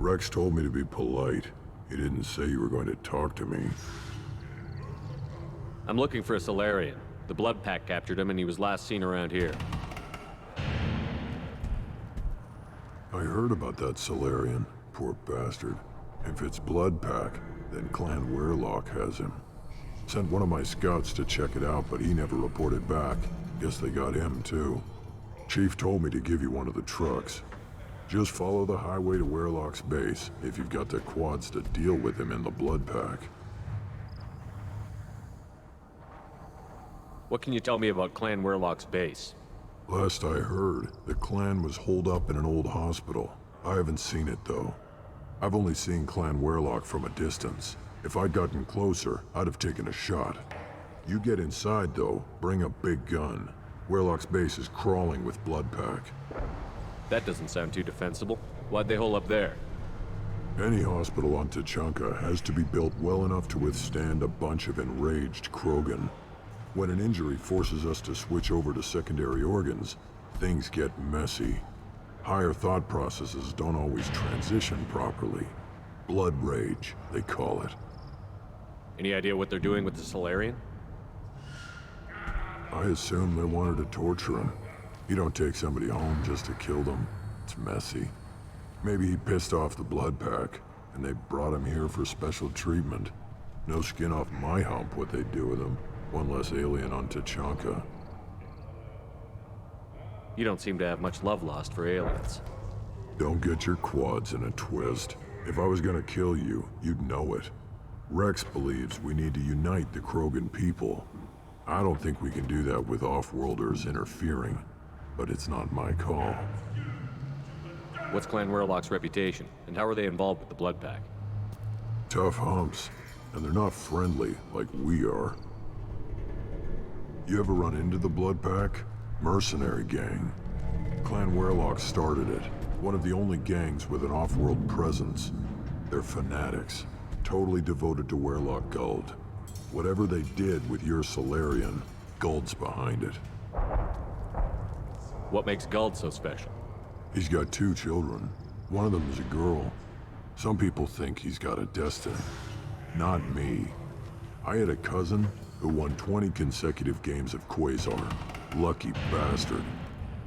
Rex told me to be polite. He didn't say you were going to talk to me. I'm looking for a Solarian. The Blood Pack captured him and he was last seen around here. I heard about that Solarian. Poor bastard. If it's Blood Pack, then Clan Weirlock has him. Sent one of my scouts to check it out, but he never reported back. Guess they got him too. Chief told me to give you one of the trucks. Just follow the highway to Weirlock's base if you've got the quads to deal with him in the Blood Pack. What can you tell me about Clan Weirlock's base? Last I heard, the clan was holed up in an old hospital. I haven't seen it though. I've only seen Clan Weirlock from a distance. If I'd gotten closer, I'd have taken a shot. You get inside though, bring a big gun. Weirlock's base is crawling with Blood Pack. That doesn't sound too defensible. Why'd they hole up there? Any hospital on Tuchanka has to be built well enough to withstand a bunch of enraged Krogan. When an injury forces us to switch over to secondary organs, things get messy. Higher thought processes don't always transition properly. Blood rage, they call it. Any idea what they're doing with the Solarian? I assume they wanted to torture him. You don't take somebody home just to kill them. It's messy. Maybe he pissed off the Blood Pack, and they brought him here for special treatment. No skin off my hump what they'd do with him. One less alien on Tuchanka. You don't seem to have much love lost for aliens. Don't get your quads in a twist. If I was gonna kill you, you'd know it. Rex believes we need to unite the Krogan people. I don't think we can do that with off-worlders interfering, but it's not my call. What's Clan Weirlock's reputation, and how are they involved with the Blood Pack? Tough humps, and they're not friendly like we are. You ever run into the Blood Pack? Mercenary gang. Clan Weirlock started it. One of the only gangs with an off-world presence. They're fanatics, totally devoted to Weirlock Guld. Whatever they did with your Solarian, Guld's behind it. What makes Guld so special? He's got 2 children. One of them is a girl. Some people think he's got a destiny. Not me. I had a cousin who won 20 consecutive games of Quasar. Lucky bastard.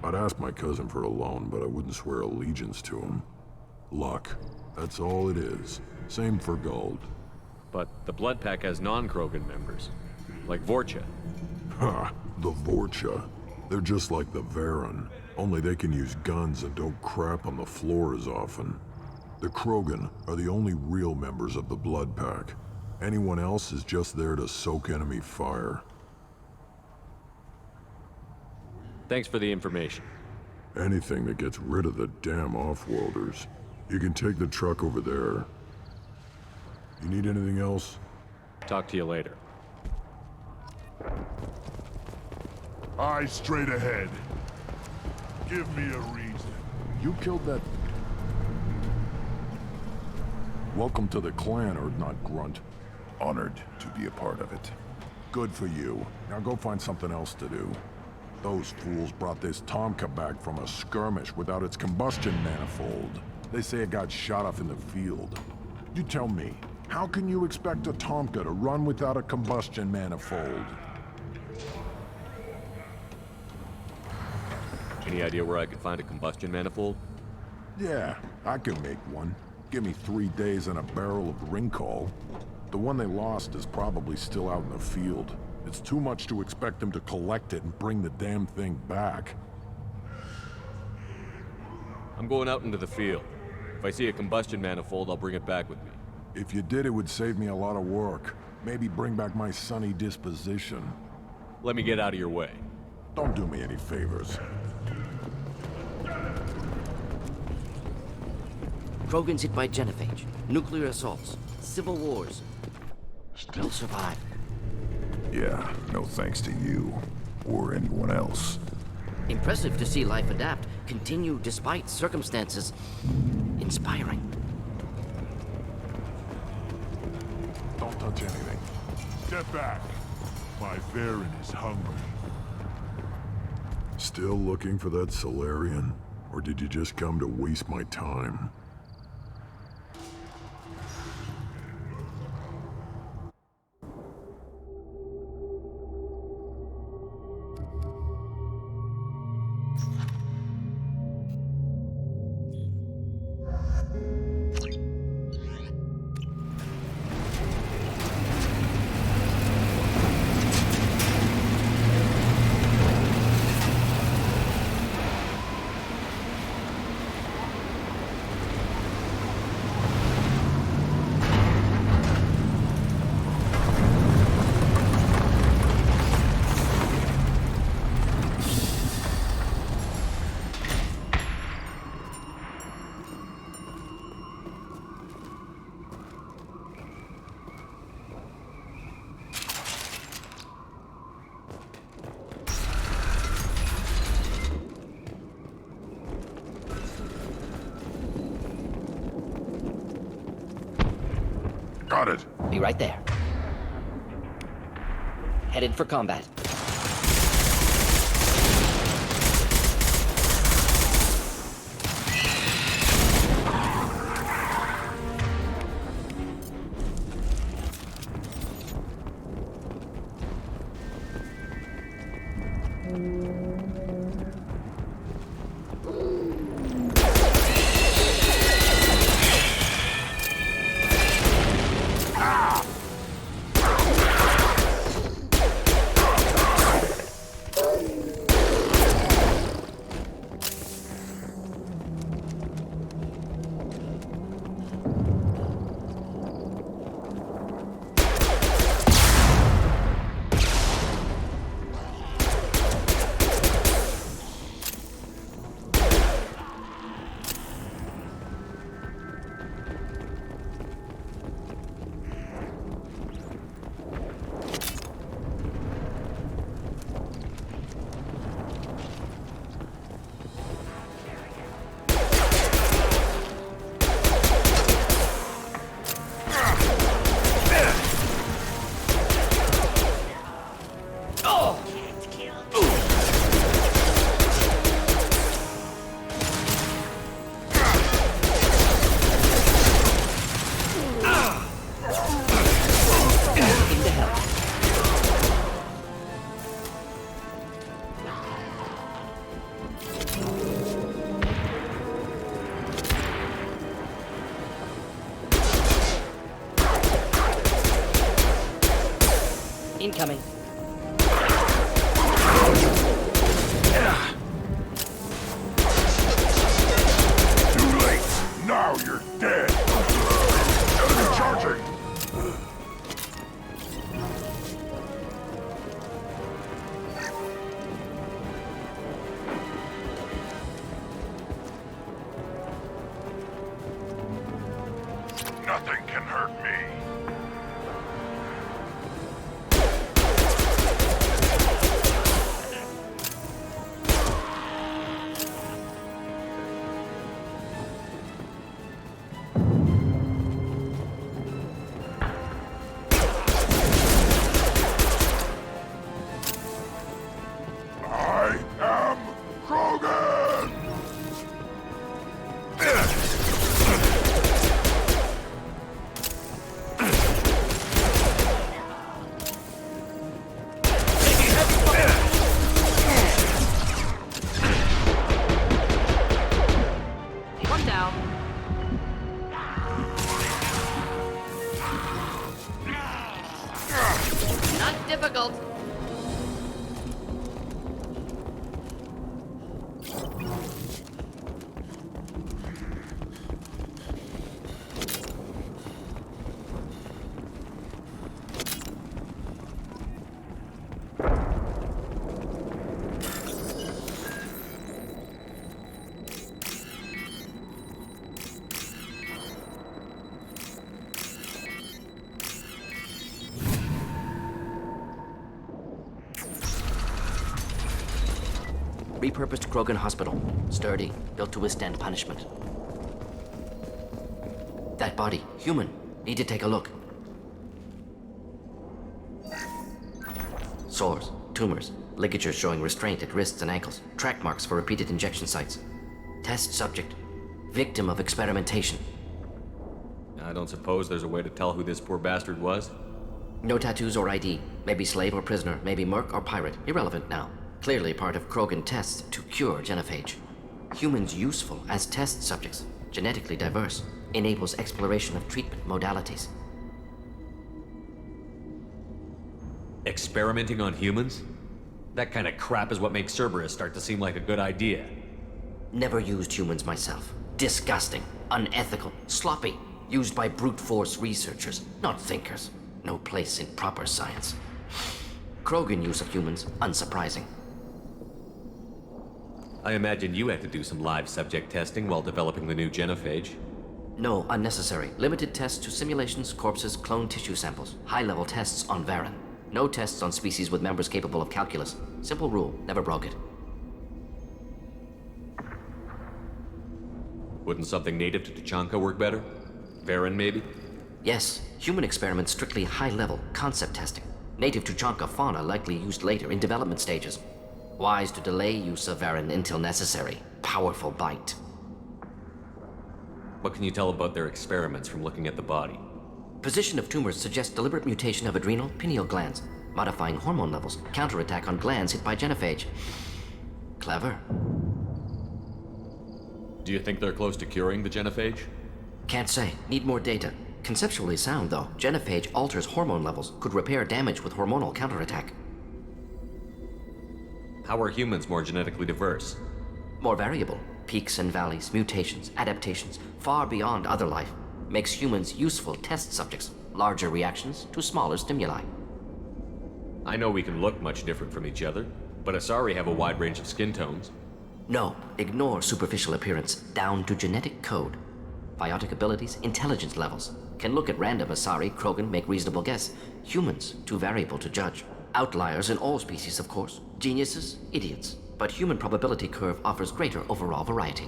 I'd ask my cousin for a loan, but I wouldn't swear allegiance to him. Luck. That's all it is. Same for Guld. But the Blood Pack has non-Krogan members, like Vorcha. Ha! The Vorcha. They're just like the Varen, only they can use guns and don't crap on the floor as often. The Krogan are the only real members of the Blood Pack. Anyone else is just there to soak enemy fire. Thanks for the information. Anything that gets rid of the damn off-worlders. You can take the truck over there. You need anything else? Talk to you later. Eyes straight ahead. Give me a reason. You killed that... Welcome to the clan, or not, Grunt. Honored to be a part of it. Good for you. Now go find something else to do. Those fools brought this Tomka back from a skirmish without its combustion manifold. They say it got shot off in the field. You tell me, how can you expect a Tomka to run without a combustion manifold? Any idea where I could find a combustion manifold? Yeah, I can make one. Give me 3 days and a barrel of Ringcall. The one they lost is probably still out in the field. It's too much to expect them to collect it and bring the damn thing back. I'm going out into the field. If I see a combustion manifold, I'll bring it back with me. If you did, it would save me a lot of work. Maybe bring back my sunny disposition. Let me get out of your way. Don't do me any favors. Krogans hit by genophage, nuclear assaults, civil wars. Still survive. Yeah, no thanks to you. Or anyone else. Impressive to see life adapt, continue despite circumstances. Inspiring. Don't touch anything. Step back. My Varen is hungry. Still looking for that Solarian? Or did you just come to waste my time? Got it. Be right there. Headed for combat. Incoming. Too late. Now you're dead. Enemy charging. Nothing can hurt me. I am Krogan! One down. Not difficult. Repurposed Krogan Hospital. Sturdy, built to withstand punishment. That body, human. Need to take a look. Sores, tumors, ligatures showing restraint at wrists and ankles, track marks for repeated injection sites. Test subject, victim of experimentation. I don't suppose there's a way to tell who this poor bastard was? No tattoos or ID. Maybe slave or prisoner, maybe merc or pirate. Irrelevant now. Clearly part of Krogan tests to cure genophage. Humans useful as test subjects, genetically diverse, enables exploration of treatment modalities. Experimenting on humans? That kind of crap is what makes Cerberus start to seem like a good idea. Never used humans myself. Disgusting, unethical, sloppy. Used by brute force researchers, not thinkers. No place in proper science. Krogan use of humans, unsurprising. I imagine you had to do some live subject testing while developing the new genophage. No, unnecessary. Limited tests to simulations, corpses, cloned tissue samples. High-level tests on Varen. No tests on species with members capable of calculus. Simple rule, never broke it. Wouldn't something native to Tachanka work better? Varen, maybe? Yes, human experiments strictly high-level concept testing. Native Tuchanka fauna likely used later in development stages. Wise to delay use of RYZEN until necessary. Powerful bite. What can you tell about their experiments from looking at the body? Position of tumors suggests deliberate mutation of adrenal, pineal glands, modifying hormone levels, counterattack on glands hit by genophage. Clever. Do you think they're close to curing the genophage? Can't say. Need more data. Conceptually sound, though. Genophage alters hormone levels, could repair damage with hormonal counterattack. How are humans more genetically diverse? More variable. Peaks and valleys, mutations, adaptations, far beyond other life. Makes humans useful test subjects. Larger reactions to smaller stimuli. I know we can look much different from each other, but Asari have a wide range of skin tones. No, ignore superficial appearance, down to genetic code. Biotic abilities, intelligence levels. Can look at random Asari, Krogan, make reasonable guess. Humans, too variable to judge. Outliers in all species, of course. Geniuses, idiots. But human probability curve offers greater overall variety.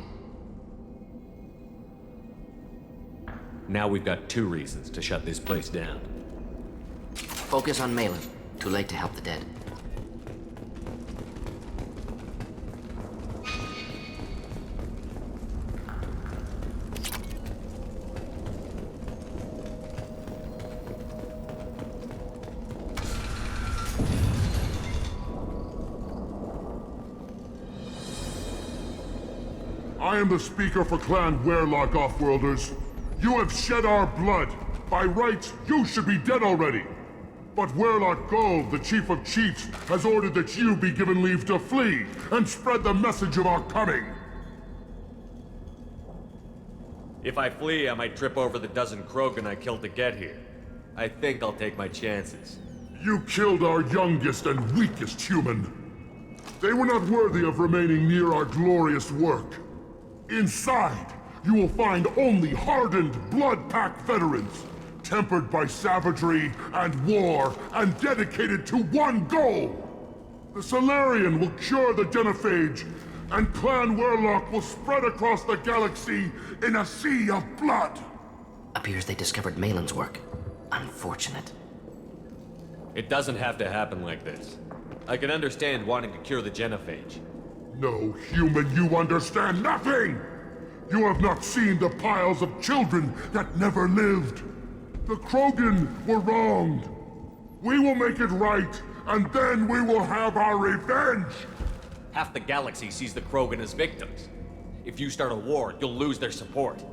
Now we've got 2 reasons to shut this place down. Focus on Malin. Too late to help the dead. I am the speaker for Clan Werlock, Offworlders. You have shed our blood. By rights, you should be dead already. But Werlock Gold, the Chief of Chiefs, has ordered that you be given leave to flee and spread the message of our coming. If I flee, I might trip over the dozen Krogan I killed to get here. I think I'll take my chances. You killed our youngest and weakest human. They were not worthy of remaining near our glorious work. Inside, you will find only hardened, blood-packed veterans, tempered by savagery and war, and dedicated to one goal. The Solarian will cure the genophage, and Clan Werlock will spread across the galaxy in a sea of blood. Appears they discovered Malin's work. Unfortunate. It doesn't have to happen like this. I can understand wanting to cure the genophage. No, human, you understand nothing! You have not seen the piles of children that never lived. The Krogan were wronged. We will make it right, and then we will have our revenge! Half the galaxy sees the Krogan as victims. If you start a war, you'll lose their support.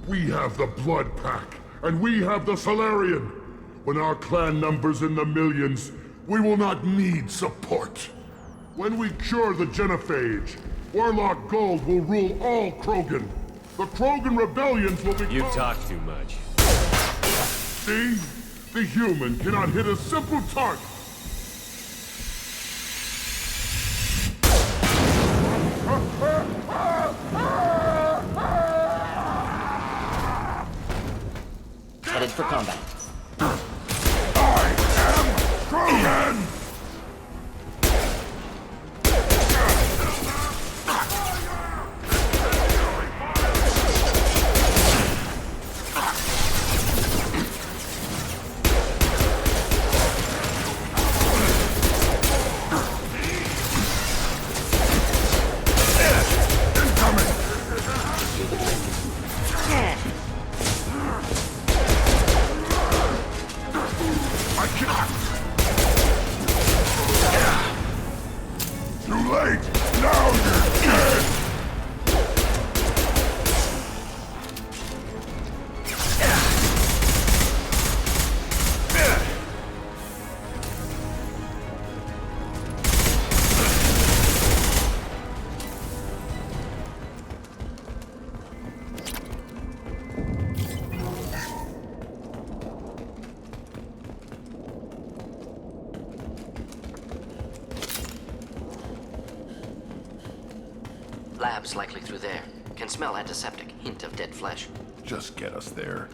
We have the Blood Pack, and we have the Solarian. When our clan numbers in the millions, we will not need support. When we cure the genophage, Werlock Gold will rule all Krogan. The Krogan rebellions will be— You talk too much. See? The human cannot hit a simple target. Headed for combat. I am Krogan! Lab's likely through there. Can smell antiseptic, hint of dead flesh. Just get us there.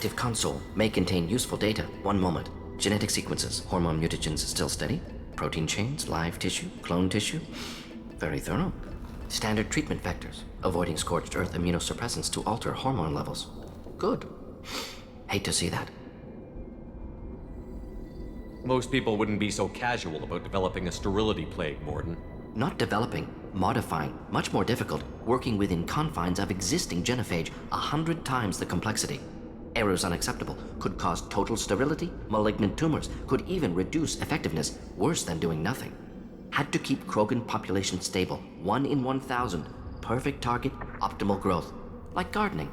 active console may contain useful data. One moment. Genetic sequences, hormone mutagens still steady. Protein chains, live tissue, clone tissue. Very thorough. Standard treatment vectors, avoiding scorched earth immunosuppressants to alter hormone levels. Good. Hate to see that. Most people wouldn't be so casual about developing a sterility plague, Morden. Not developing, modifying, much more difficult, working within confines of existing genophage, 100 times the complexity. Errors unacceptable, could cause total sterility, malignant tumors, could even reduce effectiveness, worse than doing nothing. Had to keep Krogan population stable, 1 in 1,000, perfect target, optimal growth, like gardening.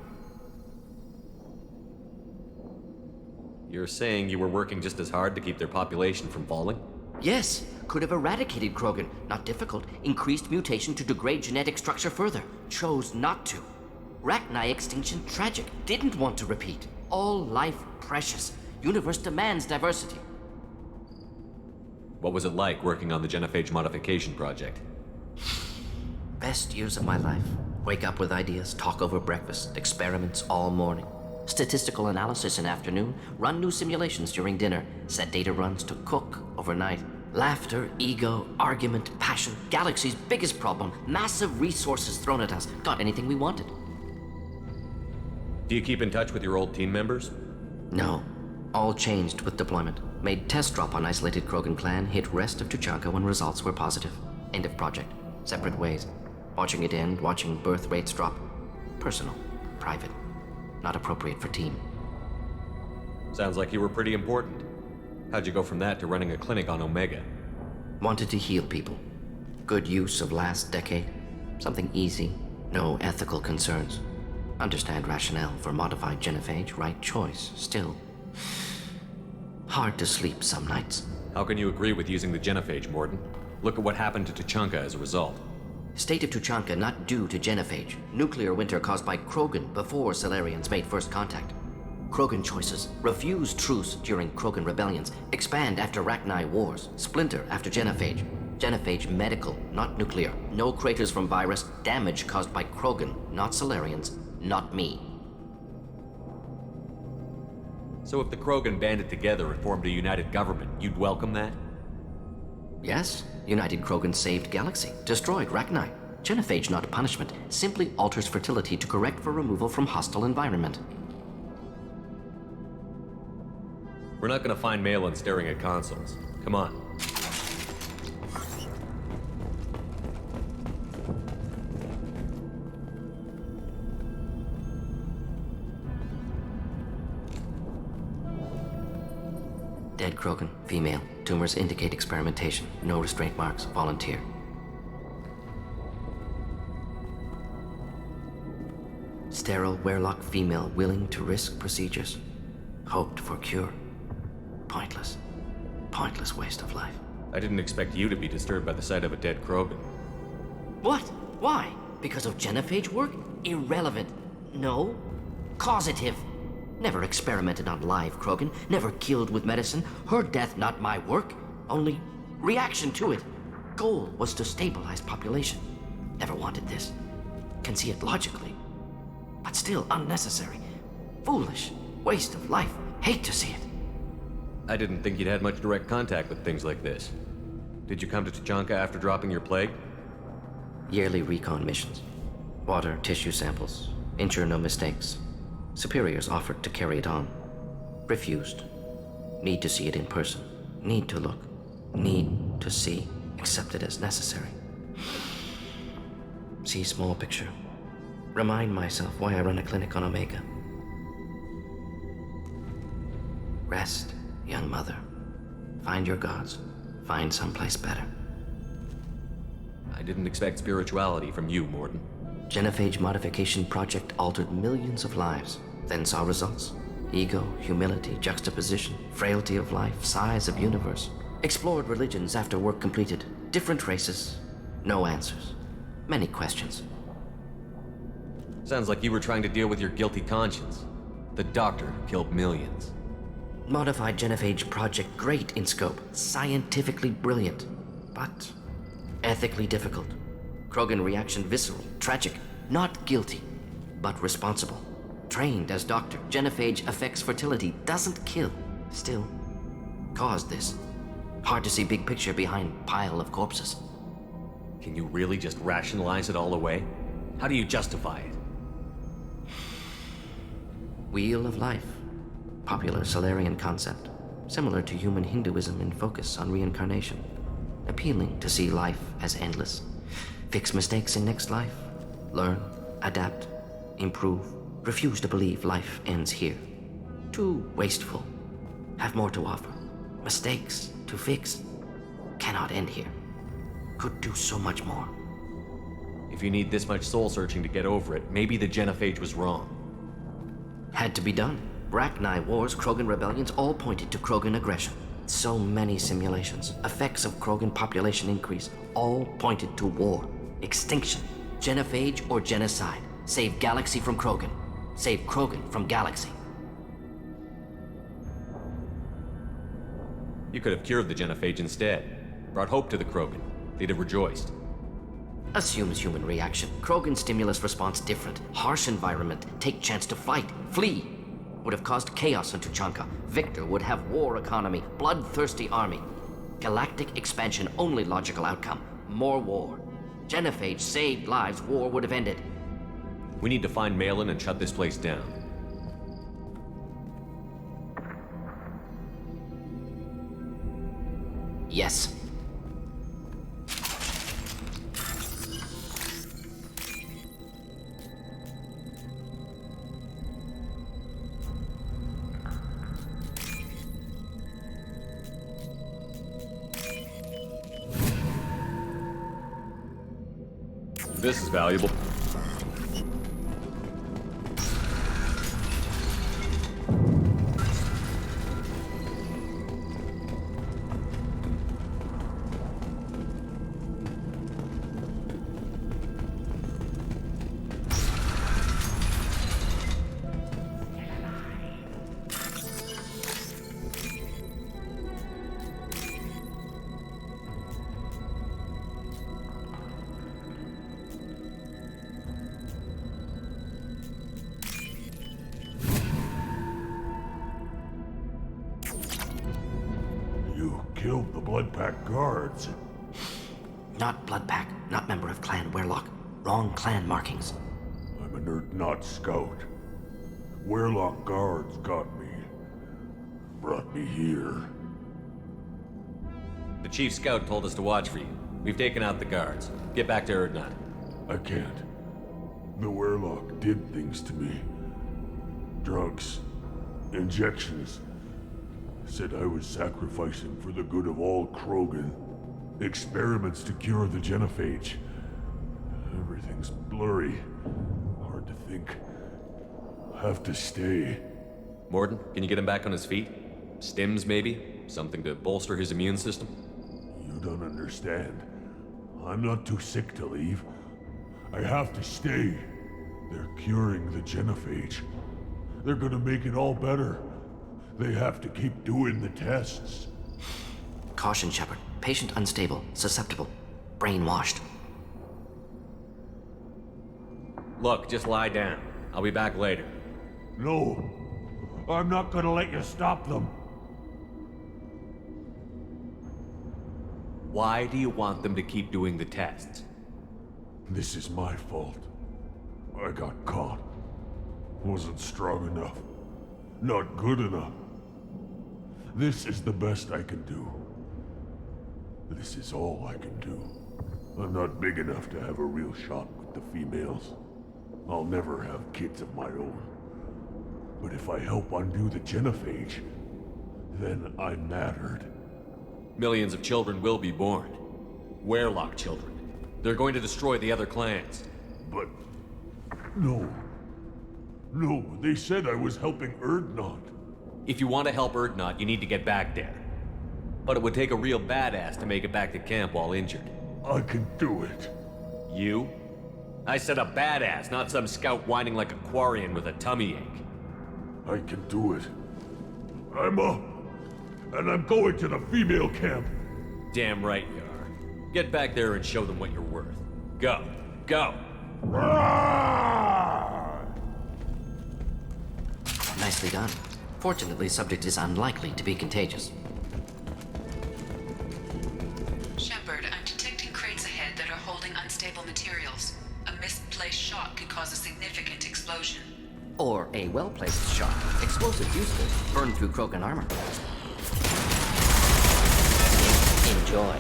You're saying you were working just as hard to keep their population from falling? Yes, could have eradicated Krogan, not difficult, increased mutation to degrade genetic structure further, chose not to. Rachni extinction tragic, didn't want to repeat. All life precious, universe demands diversity. What was it like working on the genophage modification project? Best years of my life. Wake up with ideas, talk over breakfast, experiments all morning. Statistical analysis in afternoon, run new simulations during dinner, set data runs to cook overnight. Laughter, ego, argument, passion, galaxy's biggest problem, massive resources thrown at us. Got anything we wanted. Do you keep in touch with your old team members? No. All changed with deployment. Made test drop on isolated Krogan clan, hit rest of Tuchanka when results were positive. End of project. Separate ways. Watching it end, watching birth rates drop. Personal. Private. Not appropriate for team. Sounds like you were pretty important. How'd you go from that to running a clinic on Omega? Wanted to heal people. Good use of last decade. Something easy. No ethical concerns. Understand rationale for modified genophage, right choice, still. Hard to sleep some nights. How can you agree with using the genophage, Morden? Look at what happened to Tuchanka as a result. State of Tuchanka not due to genophage. Nuclear winter caused by Krogan before Solarians made first contact. Krogan choices. Refuse truce during Krogan rebellions. Expand after Rachni wars. Splinter after genophage. Genophage medical, not nuclear. No craters from virus. Damage caused by Krogan, not Solarians. Not me. So if the Krogan banded together and formed a united government, you'd welcome that? Yes, United Krogan saved Galaxy, destroyed Rachni. Genophage not punishment, simply alters fertility to correct for removal from hostile environment. We're not gonna find Malin staring at consoles. Come on. Dead Krogan, female. Tumors indicate experimentation. No restraint marks. Volunteer. Sterile Werelock female willing to risk procedures. Hoped for cure. Pointless. Pointless waste of life. I didn't expect you to be disturbed by the sight of a dead Krogan. What? Why? Because of genophage work? Irrelevant. No. Causative. Never experimented on live Krogan, never killed with medicine. Her death not my work, only reaction to it. Goal was to stabilize population. Never wanted this. Can see it logically. But still unnecessary. Foolish. Waste of life. Hate to see it. I didn't think you'd had much direct contact with things like this. Did you come to Tuchanka after dropping your plague? Yearly recon missions. Water, tissue samples. Ensure no mistakes. Superiors offered to carry it on. Refused. Need to see it in person. Need to look. Need to see. Accepted as necessary. See small picture. Remind myself why I run a clinic on Omega. Rest, young mother. Find your gods. Find someplace better. I didn't expect spirituality from you, Morden. Genophage modification project altered millions of lives, then saw results. Ego, humility, juxtaposition, frailty of life, size of universe. Explored religions after work completed. Different races. No answers. Many questions. Sounds like you were trying to deal with your guilty conscience. The doctor killed millions. Modified genophage project great in scope. Scientifically brilliant. But ethically difficult. Krogan reaction visceral, tragic. Not guilty, but responsible. Trained as doctor, genophage affects fertility, doesn't kill. Still, caused this. Hard to see big picture behind pile of corpses. Can you really just rationalize it all away? How do you justify it? Wheel of life. Popular Solarian concept. Similar to human Hinduism in focus on reincarnation. Appealing to see life as endless. Fix mistakes in next life. Learn, adapt, improve. Refuse to believe life ends here. Too wasteful. Have more to offer. Mistakes to fix. Cannot end here. Could do so much more. If you need this much soul searching to get over it, maybe the genophage was wrong. Had to be done. Rachni wars, Krogan rebellions, all pointed to Krogan aggression. So many simulations, effects of Krogan population increase, all pointed to war, extinction, genophage or genocide. Save galaxy from Krogan. Save Krogan from galaxy. You could have cured the genophage instead. Brought hope to the Krogan. They'd have rejoiced. Assumes human reaction. Krogan stimulus response different. Harsh environment. Take chance to fight. Flee. Would have caused chaos in Tuchanka. Victor would have war economy. Bloodthirsty army. Galactic expansion only logical outcome. More war. Genophage saved lives. War would have ended. We need to find Malin and shut this place down. Yes. This is valuable. You killed the Blood Pack guards. Not Bloodpack, not member of Clan Werlock. Wrong clan markings. I'm a nerd not scout. Werlock guards got me. Brought me here. The chief scout told us to watch for you. We've taken out the guards. Get back to Erdnot. I can't. The Werlock did things to me. Drugs. Injections. Said I was sacrificing for the good of all Krogan. Experiments to cure the genophage. Everything's blurry. Hard to think. Have to stay. Morden, can you get him back on his feet? Stims, maybe? Something to bolster his immune system? You don't understand. I'm not too sick to leave. I have to stay. They're curing the genophage. They're gonna make it all better. They have to keep doing the tests. Caution, Shepard. Patient unstable, susceptible, brainwashed. Look, just lie down. I'll be back later. No. I'm not gonna let you stop them. Why do you want them to keep doing the tests? This is my fault. I got caught. Wasn't strong enough. Not good enough. This is the best I can do. This is all I can do. I'm not big enough to have a real shot with the females. I'll never have kids of my own. But if I help undo the genophage, then I mattered. Millions of children will be born. Werlock children. They're going to destroy the other clans. But... no. No, they said I was helping Erdnot. If you want to help Erdnot, you need to get back there. But it would take a real badass to make it back to camp while injured. I can do it. You? I said a badass, not some scout whining like a Quarian with a tummy ache. I can do it. I'm up. And I'm going to the female camp. Damn right you are. Get back there and show them what you're worth. Go. Go! Nicely done. Fortunately, subject is unlikely to be contagious. Shepard, I'm detecting crates ahead that are holding unstable materials. A misplaced shot could cause a significant explosion. Or a well-placed shot. Explosives useful. Burn through Krogan armor. Enjoy.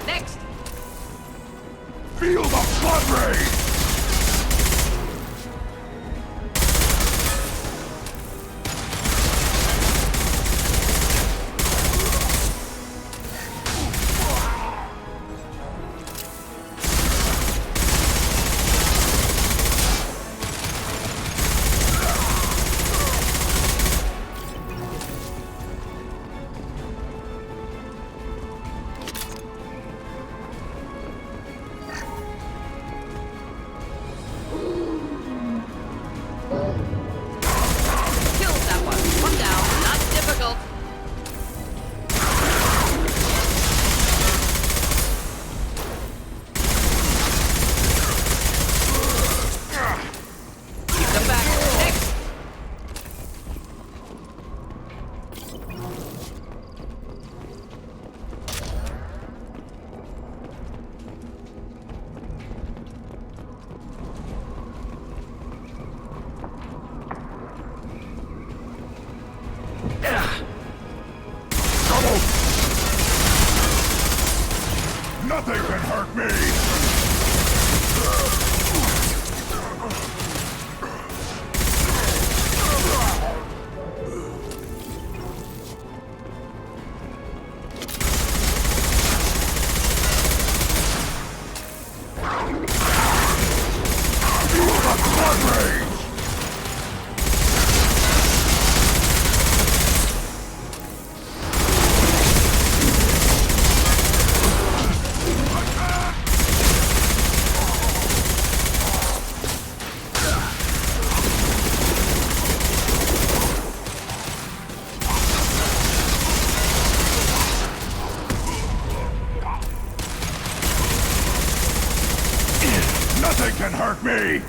Next! Feel the flood rage! Kills that one. One down. Not difficult. Keep them back. Next! Trouble! Nothing can hurt me! Feel the flood rage! Nothing can hurt me!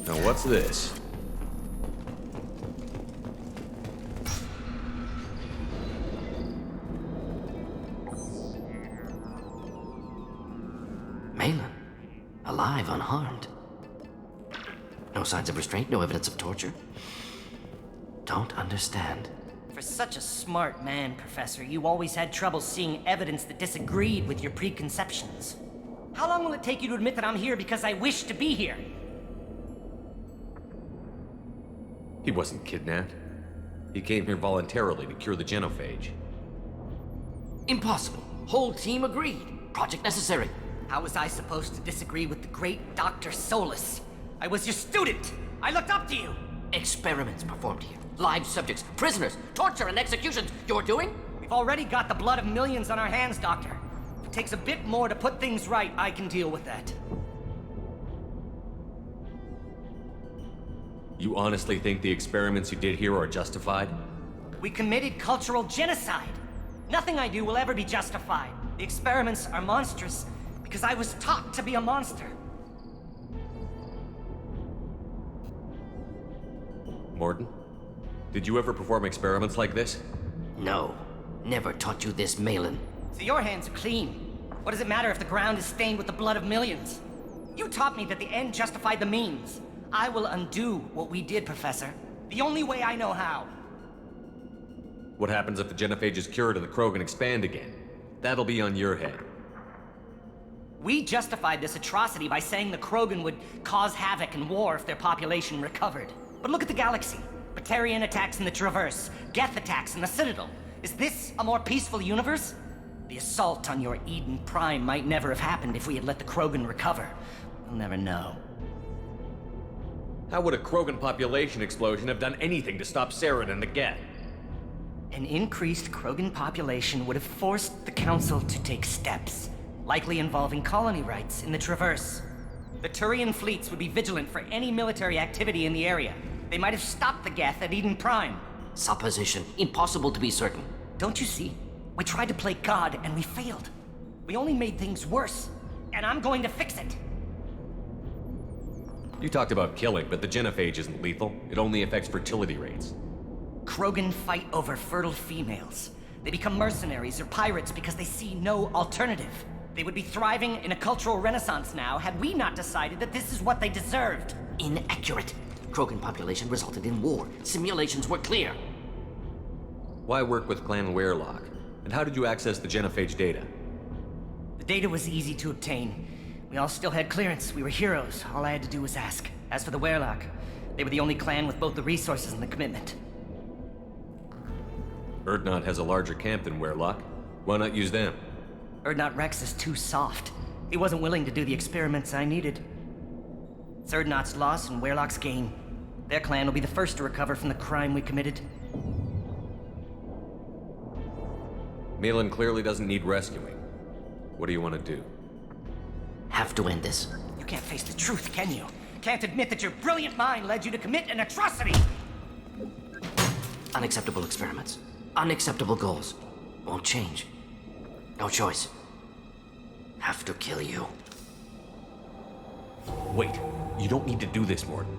Now what's this? Malin. Alive, unharmed. No signs of restraint, no evidence of torture. Don't understand. For such a smart man, Professor, you always had trouble seeing evidence that disagreed with your preconceptions. How long will it take you to admit that I'm here because I wish to be here? He wasn't kidnapped. He came here voluntarily to cure the genophage. Impossible. Whole team agreed. Project necessary. How was I supposed to disagree with the great Dr. Solus? I was your student! I looked up to you! Experiments performed here. Live subjects, prisoners, torture and executions. You're doing? We've already got the blood of millions on our hands, Doctor. If it takes a bit more to put things right, I can deal with that. You honestly think the experiments you did here are justified? We committed cultural genocide. Nothing I do will ever be justified. The experiments are monstrous because I was taught to be a monster. Morton, did you ever perform experiments like this? No. Never taught you this, Malin. So your hands are clean. What does it matter if the ground is stained with the blood of millions? You taught me that the end justified the means. I will undo what we did, Professor. The only way I know how. What happens if the genophage is cured and the Krogan expand again? That'll be on your head. We justified this atrocity by saying the Krogan would cause havoc and war if their population recovered. But look at the galaxy. Batarian attacks in the Traverse, Geth attacks in the Citadel. Is this a more peaceful universe? The assault on your Eden Prime might never have happened if we had let the Krogan recover. We'll never know. How would a Krogan population explosion have done anything to stop Saren and the Geth? An increased Krogan population would have forced the Council to take steps, likely involving colony rights in the Traverse. The Turian fleets would be vigilant for any military activity in the area. They might have stopped the Geth at Eden Prime. Supposition. Impossible to be certain. Don't you see? We tried to play God and we failed. We only made things worse, and I'm going to fix it. You talked about killing, but the genophage isn't lethal. It only affects fertility rates. Krogan fight over fertile females. They become mercenaries or pirates because they see no alternative. They would be thriving in a cultural renaissance now had we not decided that this is what they deserved. Inaccurate. Krogan population resulted in war. Simulations were clear. Why work with Clan Werelock? And how did you access the genophage data? The data was easy to obtain. We all still had clearance. We were heroes. All I had to do was ask. As for the Werelock, they were the only clan with both the resources and the commitment. Urdnot has a larger camp than Werelock. Why not use them? Urdnot Rex is too soft. He wasn't willing to do the experiments I needed. It's Urdnot's loss and Werelock's gain. Their clan will be the first to recover from the crime we committed. Malin clearly doesn't need rescuing. What do you want to do? Have to end this. You can't face the truth, can you? Can't admit that your brilliant mind led you to commit an atrocity! Unacceptable experiments. Unacceptable goals. Won't change. No choice. Have to kill you. Wait, you don't need to do this, Morton.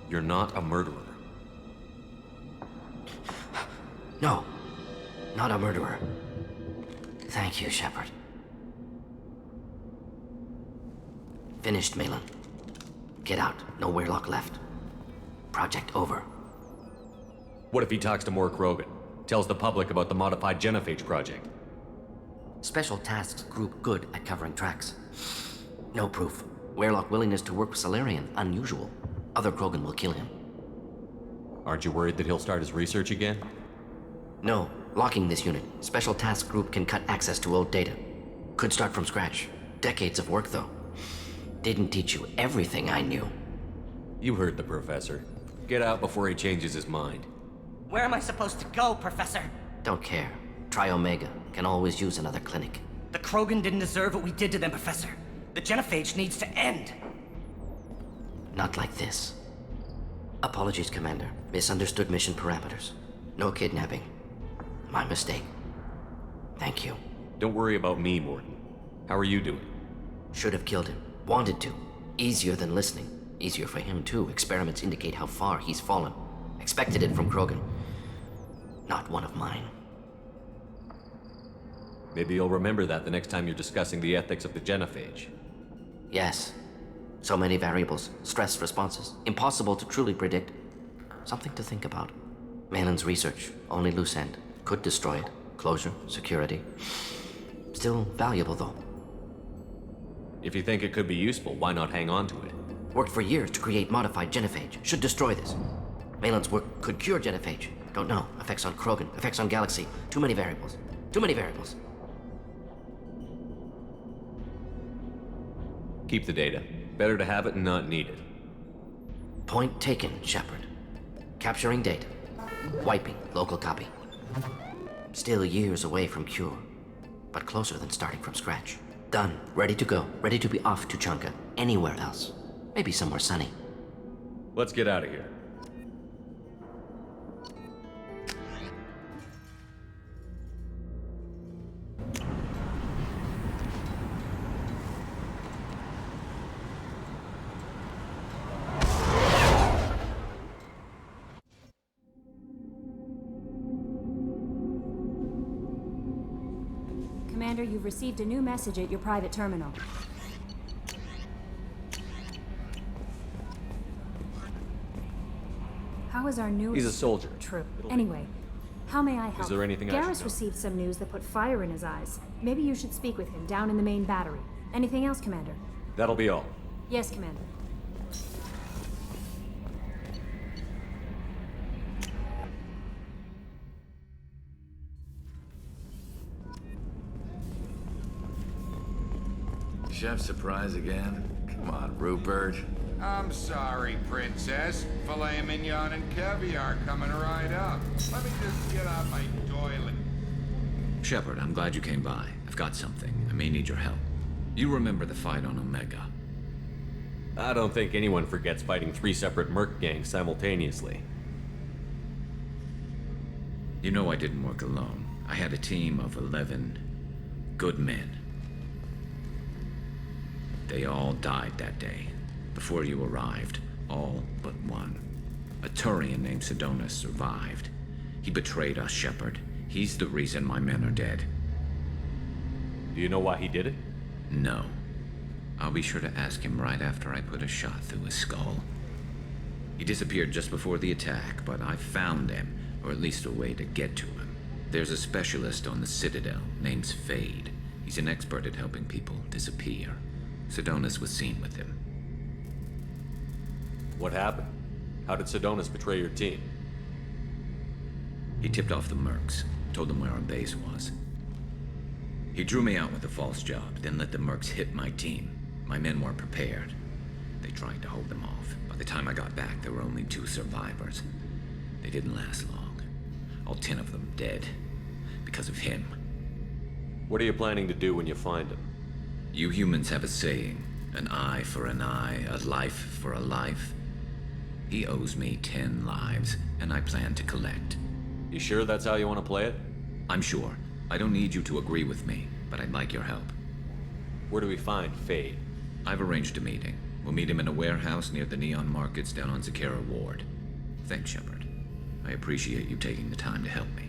You're not a murderer. No. Not a murderer. Thank you, Shepard. Finished, Malin. Get out. No Werelock left. Project over. What if he talks to more Krogan? Tells the public about the modified genophage project? Special Tasks Group good at covering tracks. No proof. Werelock willingness to work with Solarian, unusual. Other Krogan will kill him. Aren't you worried that he'll start his research again? No. Locking this unit. Special Task Group can cut access to old data. Could start from scratch. Decades of work, though. Didn't teach you everything I knew. You heard the professor. Get out before he changes his mind. Where am I supposed to go, Professor? Don't care. Try Omega. Can always use another clinic. The Krogan didn't deserve what we did to them, Professor. The genophage needs to end. Not like this. Apologies, Commander. Misunderstood mission parameters. No kidnapping. My mistake. Thank you. Don't worry about me, Morton. How are you doing? Should have killed him. Wanted to. Easier than listening. Easier for him, too. Experiments indicate how far he's fallen. Expected it from Krogan. Not one of mine. Maybe you'll remember that the next time you're discussing the ethics of the genophage. Yes. So many variables. Stress responses. Impossible to truly predict. Something to think about. Malin's research. Only loose end. Could destroy it. Closure. Security. Still valuable, though. If you think it could be useful, why not hang on to it? Worked for years to create modified genophage. Should destroy this. Malin's work could cure genophage. Don't know. Effects on Krogan. Effects on Galaxy. Too many variables. Too many variables. Keep the data. Better to have it and not need it. Point taken, Shepard. Capturing data. Wiping local copy. Still years away from cure, but closer than starting from scratch. Done. Ready to go. Ready to be off to Chunka. Anywhere else. Maybe somewhere sunny. Let's get out of here. Commander, you've received a new message at your private terminal. How is our new... He's a soldier. True. It'll Anyway, how may I help? Is there anything I should Garrus know? received some news that put fire in his eyes. Maybe you should speak with him down in the main battery. Anything else, Commander? That'll be all. Yes, Commander. Chef surprise again? Come on, Rupert. I'm sorry, Princess. Filet mignon and caviar coming right up. Let me just get out my toilet. Shepard, I'm glad you came by. I've got something. I may need your help. You remember the fight on Omega? I don't think anyone forgets fighting 3 separate merc gangs simultaneously. You know I didn't work alone. I had a team of 11 good men. They all died that day, before you arrived, all but one. A Turian named Sidonis survived. He betrayed us, Shepard. He's the reason my men are dead. Do you know why he did it? No. I'll be sure to ask him right after I put a shot through his skull. He disappeared just before the attack, but I found him, or at least a way to get to him. There's a specialist on the Citadel, name's Fade. He's an expert at helping people disappear. Sidonis was seen with him. What happened? How did Sidonis betray your team? He tipped off the mercs, told them where our base was. He drew me out with a false job, then let the mercs hit my team. My men weren't prepared. They tried to hold them off. By the time I got back, there were only 2 survivors. They didn't last long. All 10 of them dead. Because of him. What are you planning to do when you find him? You humans have a saying, an eye for an eye, a life for a life. He owes me 10 lives, and I plan to collect. You sure that's how you want to play it? I'm sure. I don't need you to agree with me, but I'd like your help. Where do we find Fade? I've arranged a meeting. We'll meet him in a warehouse near the Neon Markets down on Zakera Ward. Thanks, Shepard. I appreciate you taking the time to help me.